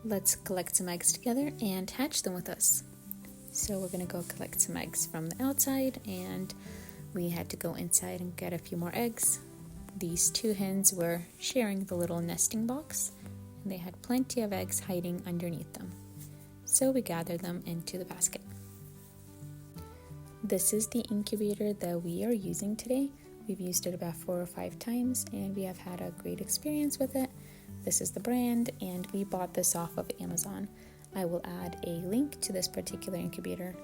Let's collect some eggs together and hatch them with us. So we're gonna go collect some eggs from the outside, and we had to go inside and get a few more eggs. These two hens were sharing the little nesting box, and they had plenty of eggs hiding underneath them. So we gathered them into the basket. This is the incubator that we are using today. We've used it about 4 or 5 times, and we have had a great experience with it. This is the brand, and we bought this off of Amazon. I will add a link to this particular incubator.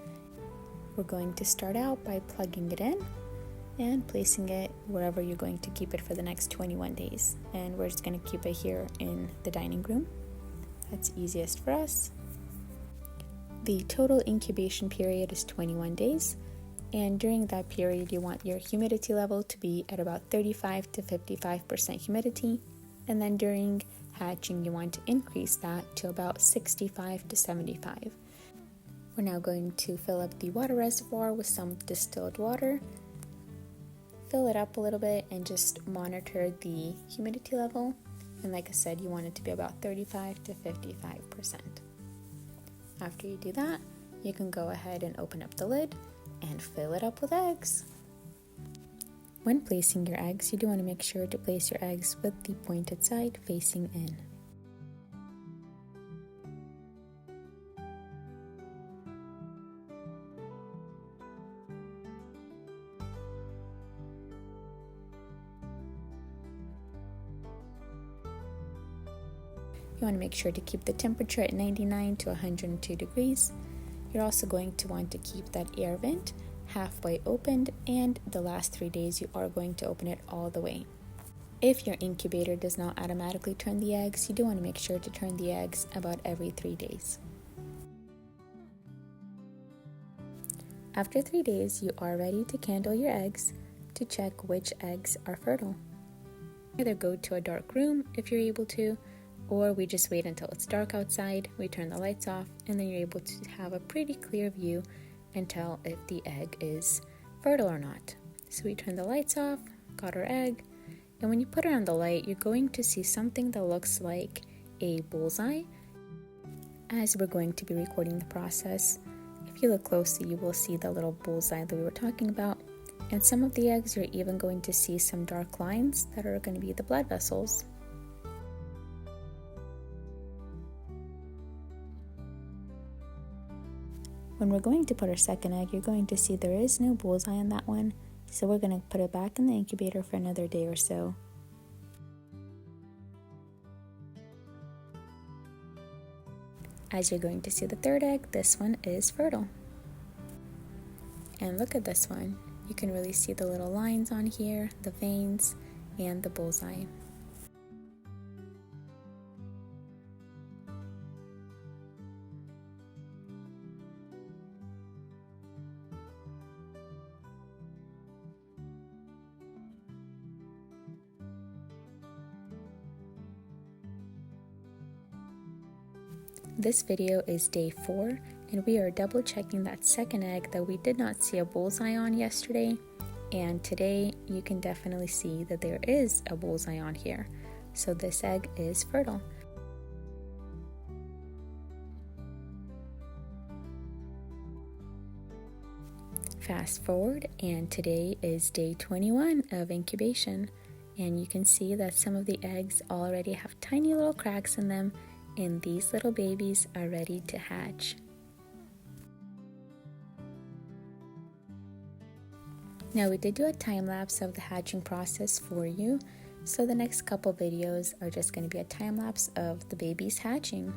We're going to start out by plugging it in and placing it wherever you're going to keep it for the next 21 days. And we're just going to keep it here in the dining room. That's easiest for us. The total incubation period is 21 days. And during that period, you want your humidity level to be at about 35 to 55% humidity. And then during hatching, you want to increase that to about 65 to 75. We're now going to fill up the water reservoir with some distilled water. Fill it up a little bit and just monitor the humidity level. And like I said, you want it to be about 35 to 55%. After you do that, you can go ahead and open up the lid and fill it up with eggs. When placing your eggs, you do want to make sure to place your eggs with the pointed side facing in. You want to make sure to keep the temperature at 99 to 102 degrees. You're also going to want to keep that air vent halfway opened, and the last 3 days you are going to open it all the way. If your incubator does not automatically turn the eggs, you do want to make sure to turn the eggs about every 3 days. After 3 days, you are ready to candle your eggs to check which eggs are fertile. Either go to a dark room if you're able to, or we just wait until it's dark outside, we turn the lights off, and then you're able to have a pretty clear view and tell if the egg is fertile or not. So we turn the lights off, got our egg, and when you put it on the light, you're going to see something that looks like a bullseye. As we're going to be recording the process, if you look closely, you will see the little bullseye that we were talking about. And some of the eggs, you're even going to see some dark lines that are going to be the blood vessels. When we're going to put our second egg, you're going to see there is no bullseye on that one, so we're going to put it back in the incubator for another day or so. As you're going to see the third egg, this one is fertile. And look at this one. You can really see the little lines on here, the veins, and the bullseye. This video is day 4, and we are double checking that second egg that we did not see a bullseye on yesterday, and today you can definitely see that there is a bullseye on here, so this egg is fertile. Fast forward, and today is day 21 of incubation, and you can see that some of the eggs already have tiny little cracks in them, and these little babies are ready to hatch. Now we did do a time lapse of the hatching process for you, so the next couple videos are just going to be a time lapse of the babies hatching.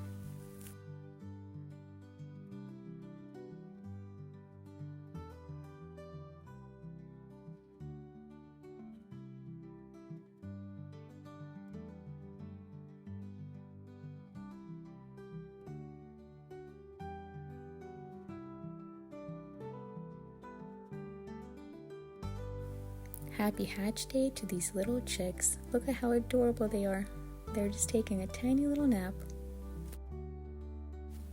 Happy hatch day to these little chicks. Look at how adorable they are. They're just taking a tiny little nap.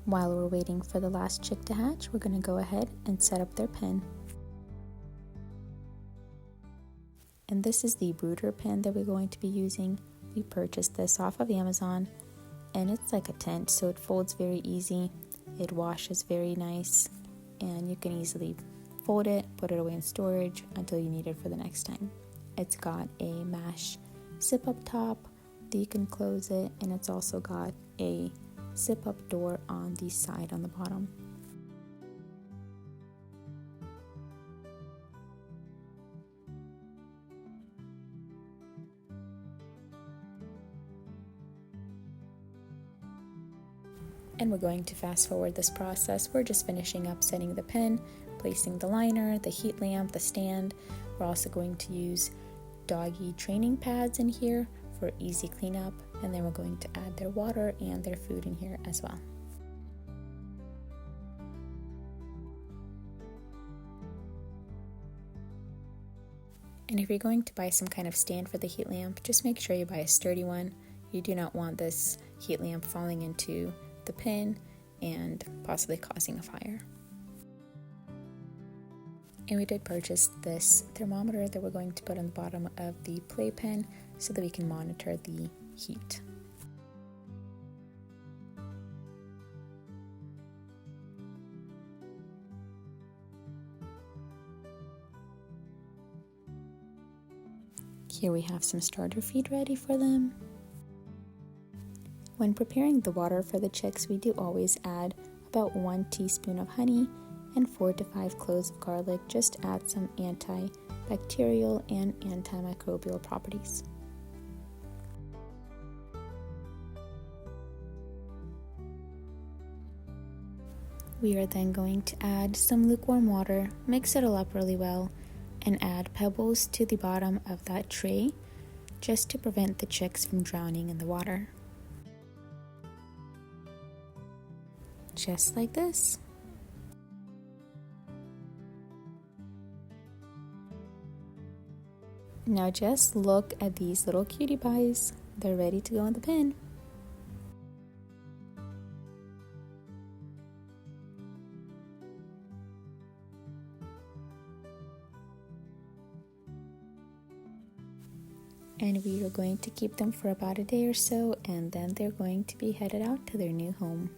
While we're waiting for the last chick to hatch, we're going to go ahead and set up their pen. And this is the brooder pen that we're going to be using. We purchased this off of Amazon. And it's like a tent, so it folds very easy. It washes very nice, and you can easily fold it, put it away in storage until you need it for the next time. It's got a mesh zip up top that you can close it, and it's also got a zip up door on the side on the bottom. And we're going to fast forward this process. We're just finishing up setting the pen, placing the liner, the heat lamp, the stand. We're also going to use doggy training pads in here for easy cleanup, and then we're going to add their water and their food in here as well. And if you're going to buy some kind of stand for the heat lamp, just make sure you buy a sturdy one. You do not want this heat lamp falling into the pin and possibly causing a fire. And we did purchase this thermometer that we're going to put on the bottom of the playpen so that we can monitor the heat. Here we have some starter feed ready for them. When preparing the water for the chicks, we do always add about 1 teaspoon of honey and 4 to 5 cloves of garlic, just to add some antibacterial and antimicrobial properties. We are then going to add some lukewarm water, mix it all up really well, and add pebbles to the bottom of that tray just to prevent the chicks from drowning in the water. Just like this. Now just look at these little cutie pies. They're ready to go in the pen. And we are going to keep them for about a day or so, and then they're going to be headed out to their new home.